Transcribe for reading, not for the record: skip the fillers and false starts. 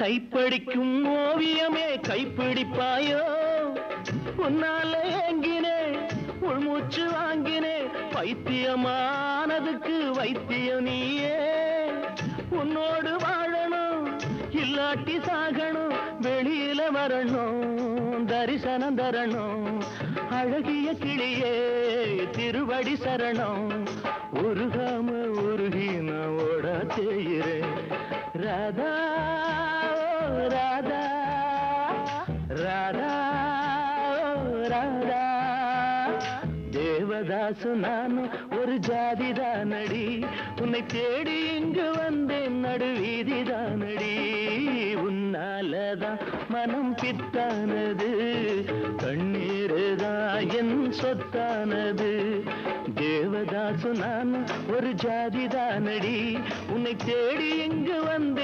டைப்படிக்கும் ஓவியமே கைப்பிடிப்பாயோ உன்னால ஏங்கினே உள்மூச்சு வாங்கினே பைத்தியமானதுக்கு வைத்தியம் நீயே உன்னோடு வாழணும் இல்லாட்டி சாகணும் வெளியில வரணும் தரிசனம் தரணும் அழகிய கிளியே திருவடி சரணம் உருகாம உருகி நான் ஓட செய்கிறேன் ராதா ராதா ராதா ராதா தேவதாசு நானும் ஒரு ஜாதிதானடி உன்னை தேடி இங்கு வந்தேன் நடுவீதிதானடி உன்னாலதான் மனம் பித்தானது கண்ணீருதான் என் சொத்தானது தேவதாசு நானும் ஒரு ஜாதிதானடி உன்னை தேடி இங்கு வந்தேன்